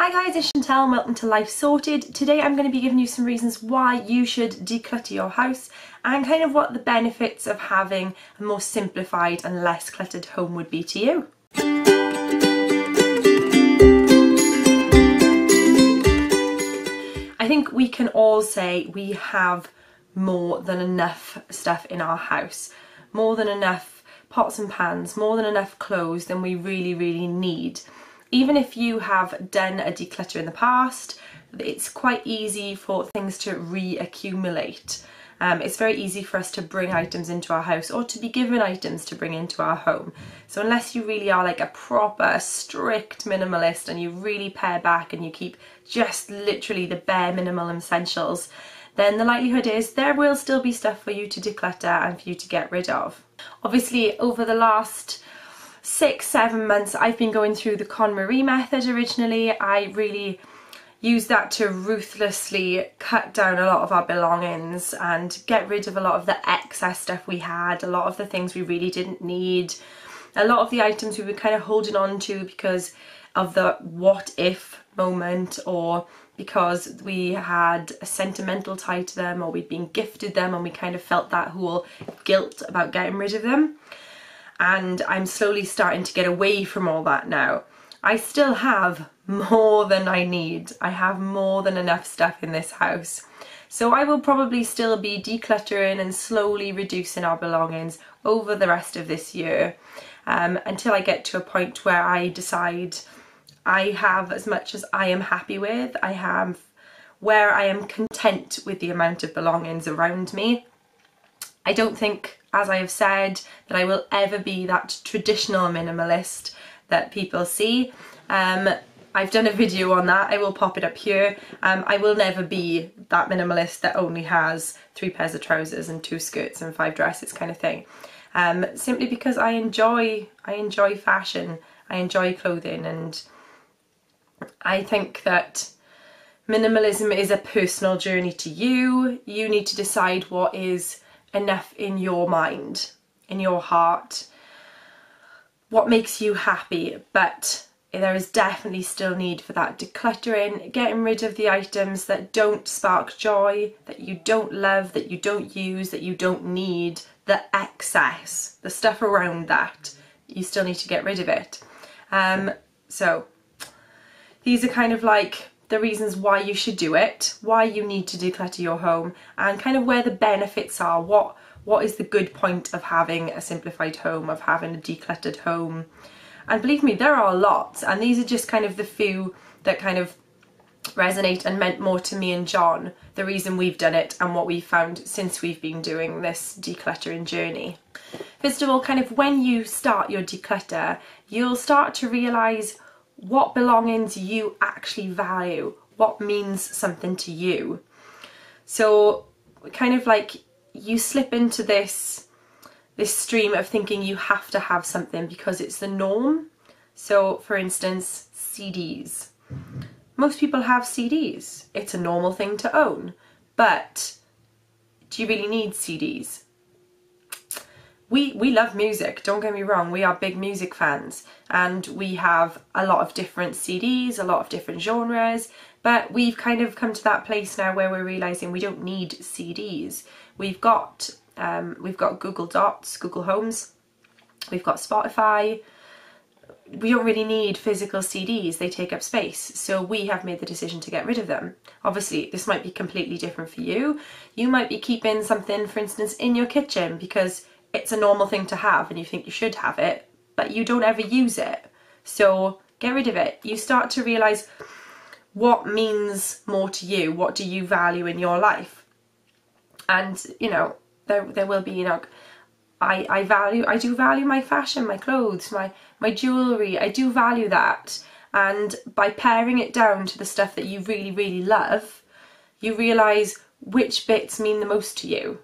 Hi guys, it's Chantel and welcome to Life Sorted. Today I'm going to be giving you some reasons why you should declutter your house and kind of what the benefits of having a more simplified and less cluttered home would be to you. I think we can all say we have more than enough stuff in our house, more than enough pots and pans, more than enough clothes than we really need. Even if you have done a declutter in the past, it's quite easy for things to reaccumulate. It's very easy for us to bring items into our house or to be given items to bring into our home. So unless you really are like a proper strict minimalist and you really pare back and you keep just literally the bare minimal essentials, then the likelihood is there will still be stuff for you to declutter and for you to get rid of. Obviously, over the last 6-7 months I've been going through the KonMari method originally. I really used that to ruthlessly cut down a lot of our belongings and get rid of a lot of the excess stuff we had, a lot of the things we really didn't need, a lot of the items we were kind of holding on to because of the what if moment, or because we had a sentimental tie to them, or we'd been gifted them and we kind of felt that whole guilt about getting rid of them. And I'm slowly starting to get away from all that now. I still have more than I need. I have more than enough stuff in this house. So I will probably still be decluttering and slowly reducing our belongings over the rest of this year until I get to a point where I decide I have as much as I am happy with. I have where I am content with the amount of belongings around me. I don't think, as I have said, that I will ever be that traditional minimalist that people see. I've done a video on that, I will pop it up here. I will never be that minimalist that only has 3 pairs of trousers and 2 skirts and 5 dresses kind of thing. Simply because I enjoy fashion, I enjoy clothing, and I think that minimalism is a personal journey to you. You need to decide what is enough in your mind, in your heart, what makes you happy. But there is definitely still need for that decluttering, getting rid of the items that don't spark joy, that you don't love, that you don't use, that you don't need, the excess, the stuff around that, you still need to get rid of it. So these are kind of like the reasons why you should do it, why you need to declutter your home, and kind of where the benefits are. What is the good point of having a simplified home, of having a decluttered home? And believe me, there are lots, and these are just kind of the few that kind of resonate and meant more to me and John, the reason we've done it and what we've found since we've been doing this decluttering journey. First of all, kind of when you start your declutter, you'll start to realise what belongings you actually value, what means something to you. So kind of like you slip into this stream of thinking you have to have something because it's the norm. So for instance, CDs. Most people have CDs. It's a normal thing to own. But do you really need CDs? We love music, don't get me wrong, we are big music fans, and we have a lot of different CDs, a lot of different genres, but we've kind of come to that place now where we're realising we don't need CDs. We've got Google Dots, Google Homes, we've got Spotify. We don't really need physical CDs, they take up space, so we have made the decision to get rid of them. Obviously, this might be completely different for you. You might be keeping something, for instance, in your kitchen because it's a normal thing to have and you think you should have it, but you don't ever use it. So get rid of it. You start to realise what means more to you, what do you value in your life. And, you know, there will be, you know, I do value my fashion, my clothes, my jewellery, I do value that. And by paring it down to the stuff that you really love, you realise which bits mean the most to you.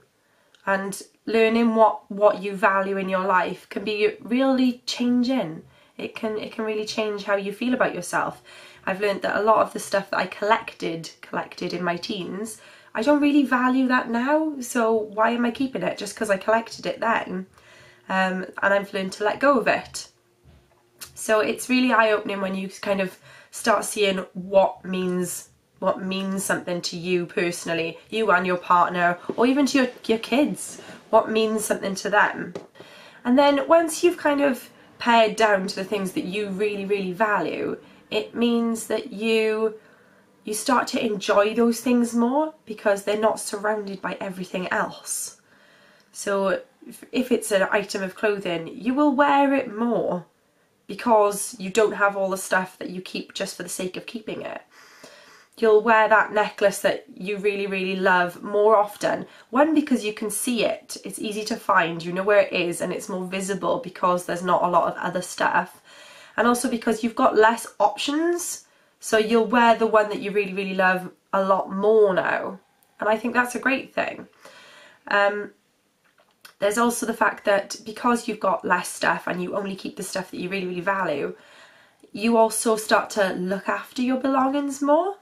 And learning what you value in your life can be really changing. It can really change how you feel about yourself. I've learned that a lot of the stuff that I collected in my teens, I don't really value that now, so why am I keeping it just because I collected it then? And I've learned to let go of it. So it's really eye-opening when you kind of start seeing what means something to you personally, you and your partner, or even to your kids, what means something to them. And then once you've kind of pared down to the things that you really, really value, it means that you start to enjoy those things more because they're not surrounded by everything else. So if it's an item of clothing, you will wear it more because you don't have all the stuff that you keep just for the sake of keeping it. You'll wear that necklace that you really, really love more often. One, because you can see it. It's easy to find. You know where it is and it's more visible because there's not a lot of other stuff. And also because you've got less options. So you'll wear the one that you really, really love a lot more now. And I think that's a great thing. There's also the fact that because you've got less stuff and you only keep the stuff that you really, really value, you also start to look after your belongings more.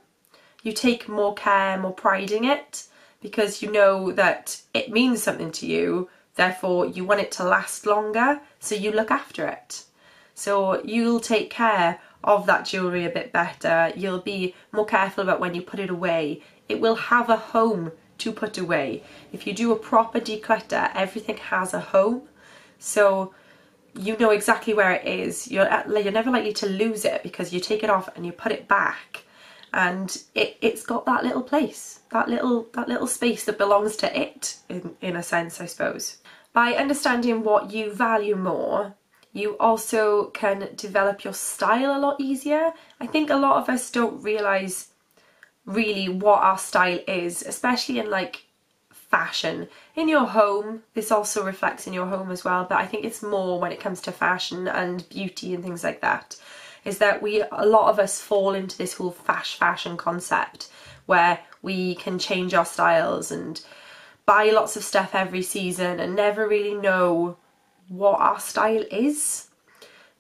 You take more care, more pride in it, because you know that it means something to you, therefore you want it to last longer, so you look after it. So you'll take care of that jewellery a bit better, you'll be more careful about when you put it away. It will have a home to put away. If you do a proper declutter, everything has a home, so you know exactly where it is. You're never likely to lose it because you take it off and you put it back. And it's got that little place, that little space that belongs to it, in a sense, I suppose. By understanding what you value more, you also can develop your style a lot easier. I think a lot of us don't realise really what our style is, especially in like fashion. In your home, this also reflects in your home as well, but I think it's more when it comes to fashion and beauty and things like that. Is that a lot of us fall into this whole fashion concept where we can change our styles and buy lots of stuff every season and never really know what our style is.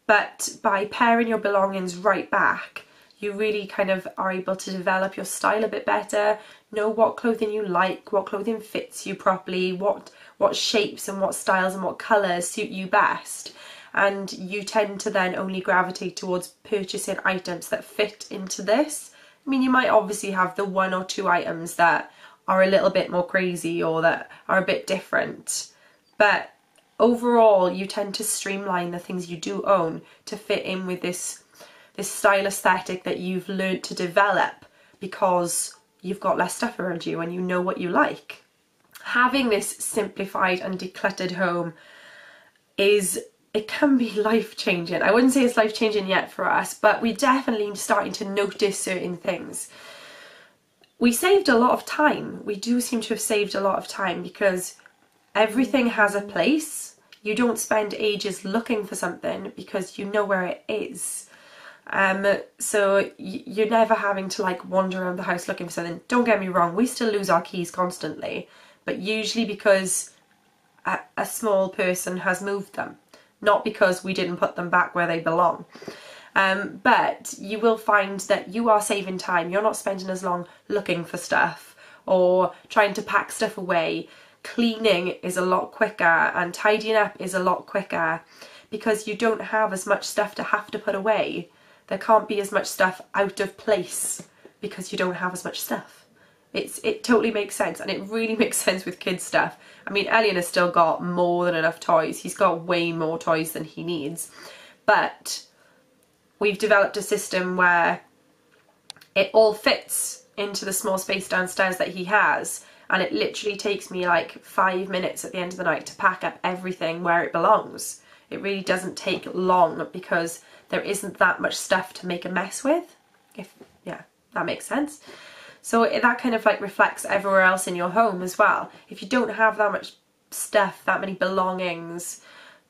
But by paring your belongings right back, you really kind of are able to develop your style a bit better, know what clothing you like, what clothing fits you properly, what shapes and what styles and what colours suit you best. And you tend to then only gravitate towards purchasing items that fit into this. I mean, you might obviously have the one or two items that are a little bit more crazy or that are a bit different, but overall you tend to streamline the things you do own to fit in with this style aesthetic that you've learned to develop because you've got less stuff around you and you know what you like. Having this simplified and decluttered home it can be life-changing. I wouldn't say it's life-changing yet for us, but we're definitely starting to notice certain things. We saved a lot of time. We do seem to have saved a lot of time because everything has a place. You don't spend ages looking for something because you know where it is. So you're never having to like wander around the house looking for something. Don't get me wrong, we still lose our keys constantly, but usually because a small person has moved them. Not because we didn't put them back where they belong. But you will find that you are saving time. You're not spending as long looking for stuff or trying to pack stuff away. Cleaning is a lot quicker and tidying up is a lot quicker because you don't have as much stuff to have to put away. There can't be as much stuff out of place because you don't have as much stuff. It totally makes sense, and it really makes sense with kids stuff. I mean, Elliot has still got more than enough toys. He's got way more toys than he needs. But we've developed a system where it all fits into the small space downstairs that he has, and it literally takes me like 5 minutes at the end of the night to pack up everything where it belongs. It really doesn't take long because there isn't that much stuff to make a mess with. Yeah, that makes sense. So that kind of like reflects everywhere else in your home as well. If you don't have that much stuff, that many belongings,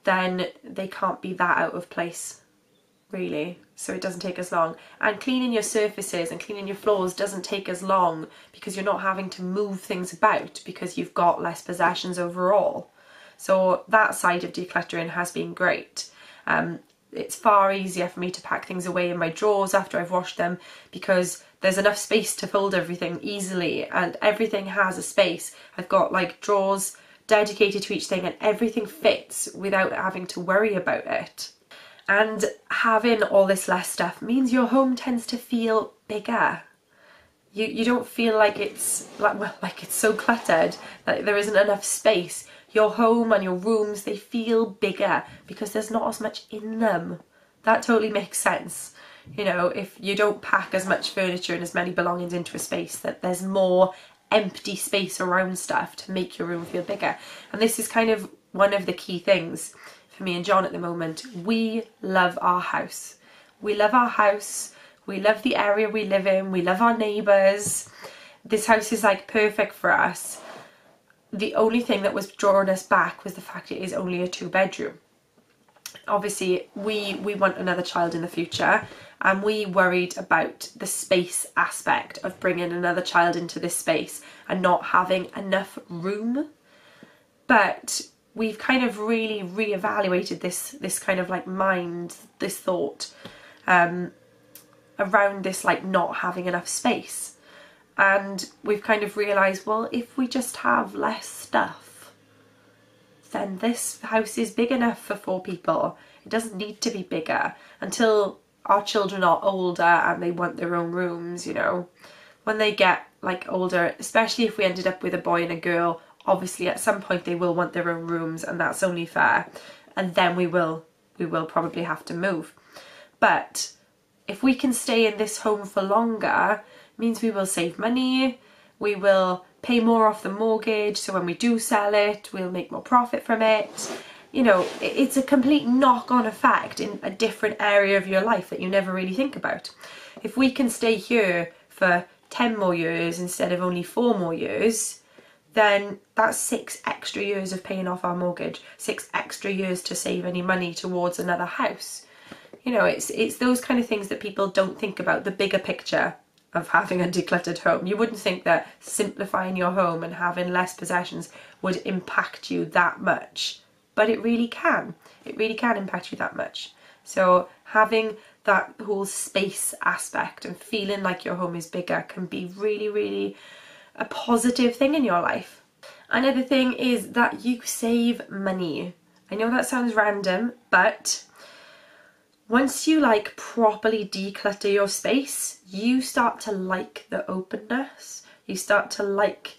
then they can't be that out of place, really. So it doesn't take as long. And cleaning your surfaces and cleaning your floors doesn't take as long because you're not having to move things about because you've got less possessions overall. So that side of decluttering has been great. It's far easier for me to pack things away in my drawers after I've washed them because there's enough space to fold everything easily and everything has a space. I've got like drawers dedicated to each thing and everything fits without having to worry about it. And having all this less stuff means your home tends to feel bigger. You don't feel like it's like it's so cluttered that there isn't enough space. Your home and your rooms, they feel bigger because there's not as much in them. That totally makes sense. You know, if you don't pack as much furniture and as many belongings into a space, that there's more empty space around stuff to make your room feel bigger. And this is kind of one of the key things for me and John at the moment. We love our house. We love our house. We love the area we live in. We love our neighbours. This house is like perfect for us. The only thing that was drawing us back was the fact it is only a 2-bedroom. Obviously, we want another child in the future, and we worried about the space aspect of bringing another child into this space and not having enough room. But we've kind of really reevaluated this kind of like mind, this thought, around this like not having enough space. And we've kind of realised, well, if we just have less stuff, then this house is big enough for 4 people. It doesn't need to be bigger until our children are older and they want their own rooms, you know. When they get like older, especially if we ended up with a boy and a girl, obviously at some point they will want their own rooms, and that's only fair. And then we will probably have to move. But if we can stay in this home for longer, it means we will save money, we will pay more off the mortgage, so when we do sell it, we'll make more profit from it. You know, it's a complete knock-on effect in a different area of your life that you never really think about. If we can stay here for 10 more years instead of only 4 more years, then that's 6 extra years of paying off our mortgage, 6 extra years to save any money towards another house. You know, it's those kind of things that people don't think about, the bigger picture of having a decluttered home. You wouldn't think that simplifying your home and having less possessions would impact you that much, but it really can. It really can impact you that much. So having that whole space aspect and feeling like your home is bigger can be really a positive thing in your life. Another thing is that you save money. I know that sounds random, but once you like properly declutter your space, you start to like the openness. You start to like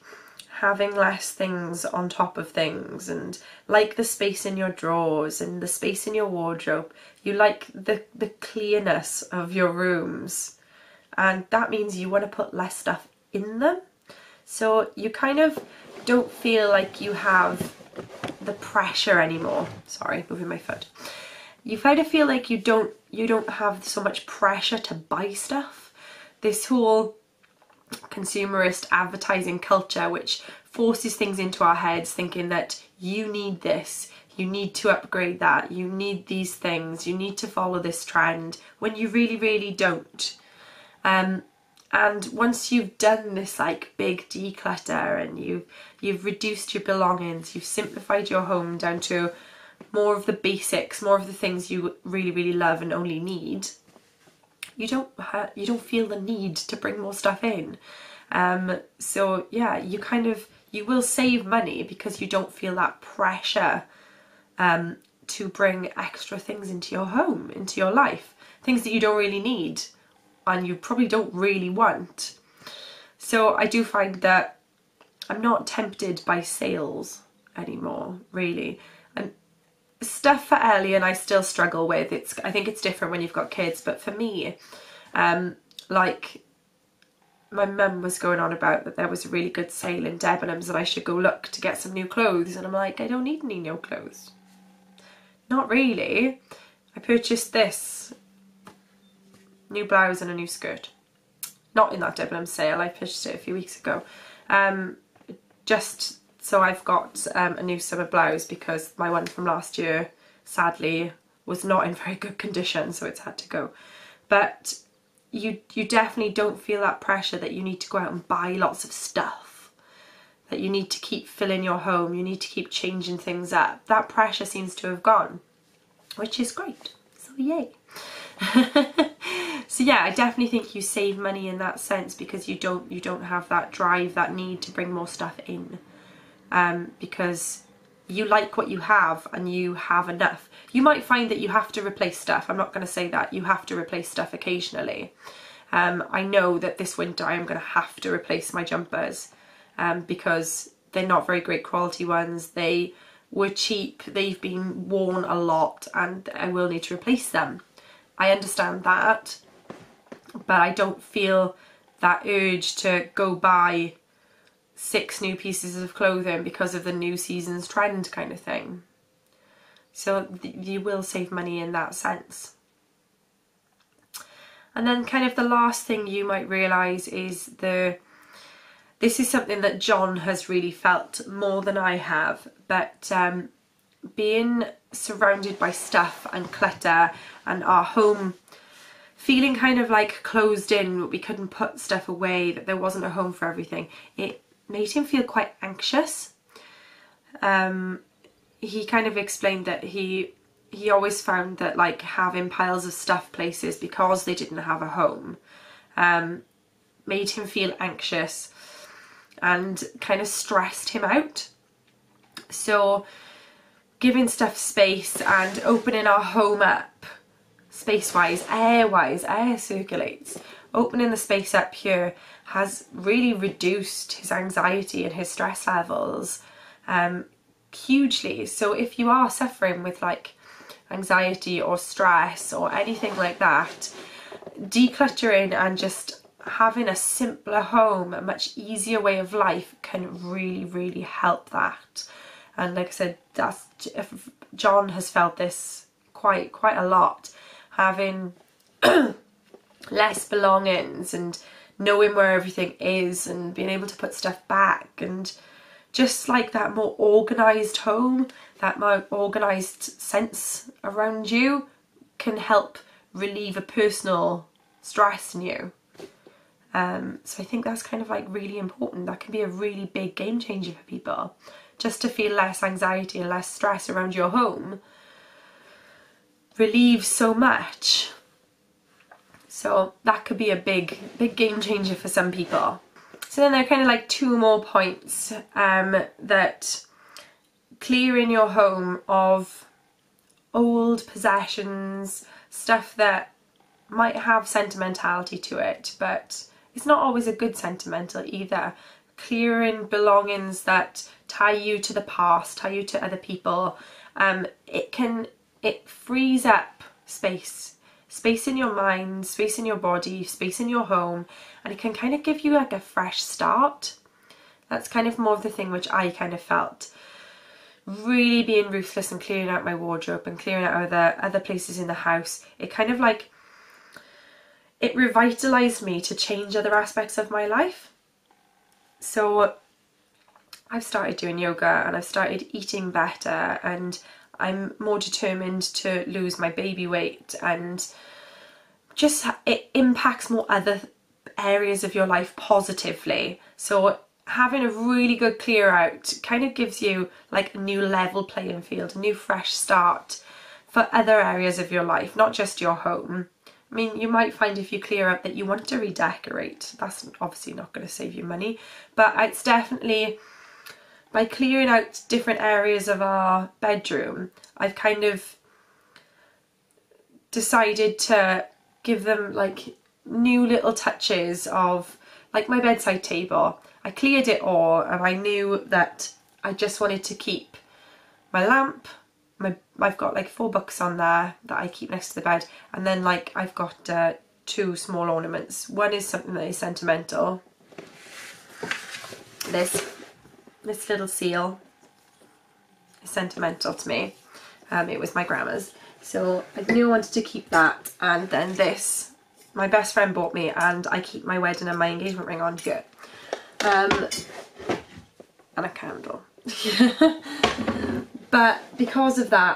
having less things on top of things, and like the space in your drawers and the space in your wardrobe. You like the clearness of your rooms, and that means you want to put less stuff in them. So you kind of don't feel like you have the pressure anymore. Sorry, moving my foot. You kind of feel like you don't have so much pressure to buy stuff. This whole consumerist advertising culture, which forces things into our heads, thinking that you need this, you need to upgrade that, you need these things, you need to follow this trend, when you really don't. And once you've done this like big declutter and you've reduced your belongings, you've simplified your home down to more of the basics, more of the things you really love and only need, you don't feel the need to bring more stuff in. So yeah, you will save money because you don't feel that pressure to bring extra things into your home, into your life, things that you don't really need and you probably don't really want. So I do find that I'm not tempted by sales anymore, really. And stuff for Ellie and I still struggle with. I think it's different when you've got kids, but for me, like my mum was going on about that there was a really good sale in Debenhams and I should go look to get some new clothes, and I'm like, I don't need any new clothes. Not really. I purchased this new blouse and a new skirt. Not in that Debenhams sale, I purchased it a few weeks ago. Just so I've got a new summer blouse because my one from last year sadly was not in very good condition, so it's had to go. But you definitely don't feel that pressure that you need to go out and buy lots of stuff, that you need to keep filling your home, you need to keep changing things up. That pressure seems to have gone, which is great, so yay. So yeah, I definitely think you save money in that sense because you don't have that drive, that need to bring more stuff in, because you like what you have and you have enough. You might find that you have to replace stuff. I'm not going to say that you have to replace stuff occasionally. I know that this winter I'm going to have to replace my jumpers because they're not very great quality ones. They were cheap, they've been worn a lot, and I will need to replace them. I understand that, but I don't feel that urge to go buy 6 new pieces of clothing because of the new season's trend kind of thing. So you will save money in that sense. And then kind of the last thing you might realise is this is something that John has really felt more than I have, but being surrounded by stuff and clutter and our home feeling kind of like closed in, we couldn't put stuff away, that there wasn't a home for everything, it made him feel quite anxious. He kind of explained that he always found that like having piles of stuff places because they didn't have a home made him feel anxious and kind of stressed him out. So giving stuff space and opening our home up space-wise, air-wise, air circulates, opening the space up here has really reduced his anxiety and his stress levels hugely. So if you are suffering with like anxiety or stress or anything like that, decluttering and just having a simpler home, a much easier way of life can really help that. And like I said, John has felt this quite a lot, having less belongings and knowing where everything is and being able to put stuff back, and just like that more organised home, that more organised sense around you can help relieve a personal stress in you. So I think that's kind of like really important. That can be a really big game changer for people. Just to feel less anxiety and less stress around your home relieves so much. So that could be a big game changer for some people. So then there are kind of like 2 more points, that clearing your home of old possessions, stuff that might have sentimentality to it, but it's not always a good sentimental either. Clearing belongings that tie you to the past, tie you to other people, it frees up space in your mind, space in your body, space in your home, and it can kind of give you like a fresh start. That's kind of more of the thing which I kind of felt. Really being ruthless and clearing out my wardrobe and clearing out other places in the house, it kind of like, it revitalised me to change other aspects of my life. So I've started doing yoga and I've started eating better, and I'm more determined to lose my baby weight, and just it impacts more other areas of your life positively. So having a really good clear out kind of gives you like a new level playing field, a new fresh start for other areas of your life, not just your home. I mean, you might find if you clear out that you want to redecorate. That's obviously not going to save you money, but it's definitely, by clearing out different areas of our bedroom, I've kind of decided to give them like new little touches of, like my bedside table. I cleared it all and I knew that I just wanted to keep my lamp, I've got like 4 books on there that I keep next to the bed, and then like I've got 2 small ornaments. One is something that is sentimental. This little seal is sentimental to me. It was my grandma's, so I knew I wanted to keep that. And then this, my best friend bought me, and I keep my wedding and my engagement ring on here. And a candle. But because of that,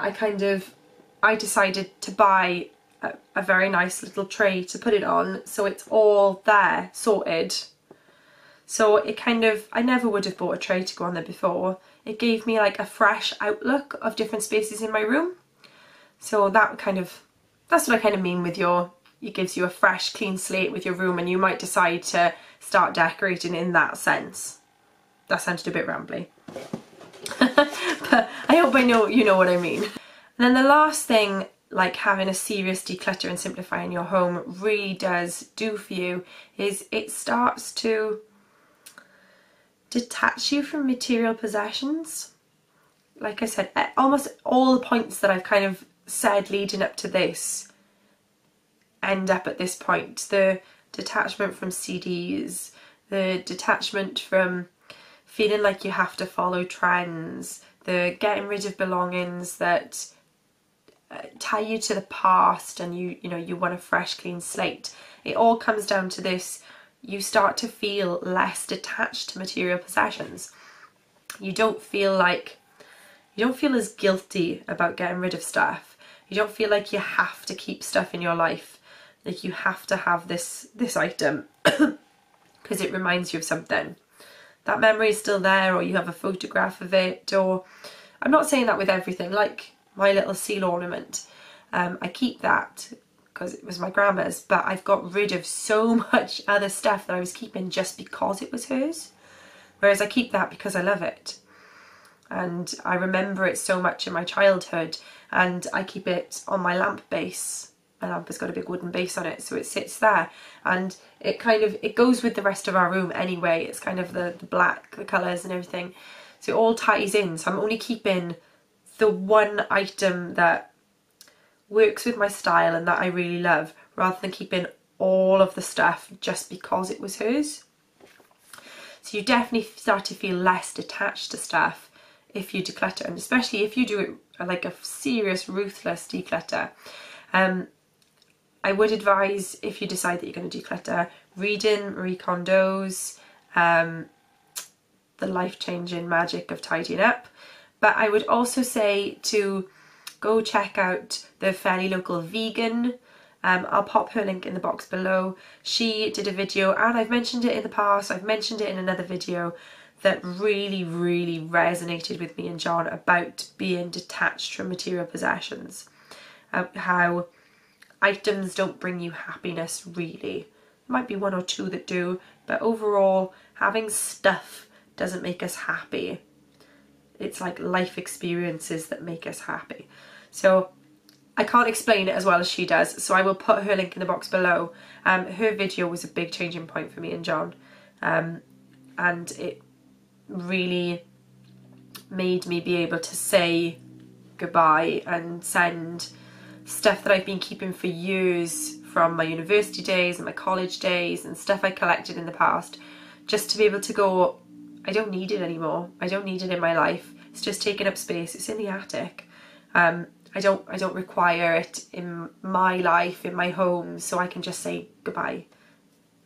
I decided to buy a very nice little tray to put it on, so it's all there, sorted. So it kind of, I never would have bought a tray to go on there before. It gave me like a fresh outlook of different spaces in my room. So that kind of, that's what I kind of mean with it gives you a fresh, clean slate with your room, and you might decide to start decorating in that sense. That sounded a bit rambly. But I hope you know what I mean. And then the last thing, like having a serious declutter and simplify in your home really does do for you, is it starts to detach you from material possessions. Like I said, almost all the points that I've kind of said leading up to this end up at this point. The detachment from CDs, the detachment from feeling like you have to follow trends, the getting rid of belongings that tie you to the past, and you want a fresh clean slate. It all comes down to this: you start to feel less detached to material possessions. You don't feel as guilty about getting rid of stuff. You don't feel like you have to keep stuff in your life, like you have to have this item because it reminds you of something. That memory is still there, or you have a photograph of it, or I'm not saying that with everything, like my little seal ornament. I keep that because it was my grandma's, but I've got rid of so much other stuff that I was keeping just because it was hers. Whereas I keep that because I love it. And I remember it so much in my childhood, and I keep it on my lamp base. My lamp has got a big wooden base on it, so it sits there, and it goes with the rest of our room anyway. It's kind of the black, the colours and everything, so it all ties in. So I'm only keeping the one item that works with my style and that I really love, rather than keeping all of the stuff just because it was hers. So you definitely start to feel less detached to stuff if you declutter, and especially if you do it like a serious, ruthless declutter. I would advise, if you decide that you're going to declutter, reading Marie Kondo's The Life-Changing Magic of Tidying Up. But I would also say to go check out the fairly local vegan. I'll pop her link in the box below. She did a video, and I've mentioned it in the past, I've mentioned it in another video, that really, really resonated with me and John about being detached from material possessions. How items don't bring you happiness, really. There might be one or two that do, but overall, having stuff doesn't make us happy. It's like life experiences that make us happy. So I can't explain it as well as she does, so I will put her link in the box below. Her video was a big changing point for me and John, and it really made me be able to say goodbye and send stuff that I've been keeping for years from my university days and my college days and stuff I collected in the past, just to be able to go, I don't need it anymore. I don't need it in my life. It's just taking up space. It's in the attic. I don't require it in my life, in my home, so I can just say goodbye.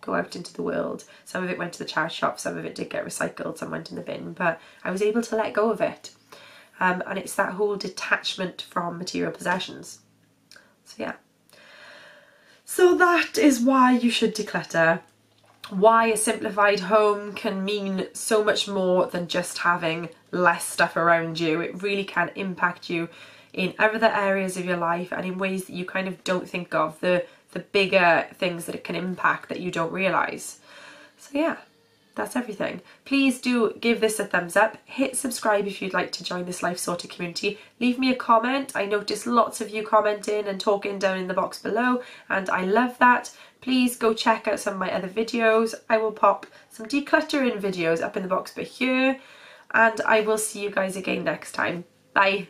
Go out into the world. Some of it went to the charity shop, some of it did get recycled, some went in the bin, but I was able to let go of it. And it's that whole detachment from material possessions. So yeah. So that is why you should declutter. Why a simplified home can mean so much more than just having less stuff around you. It really can impact you in other areas of your life, and in ways that you kind of don't think of, the bigger things that it can impact that you don't realise. So yeah, that's everything. Please do give this a thumbs up, hit subscribe if you'd like to join this Life Sorted community, leave me a comment. I noticed lots of you commenting and talking down in the box below, and I love that. Please go check out some of my other videos. I will pop some decluttering videos up in the box here, and I will see you guys again next time. Bye.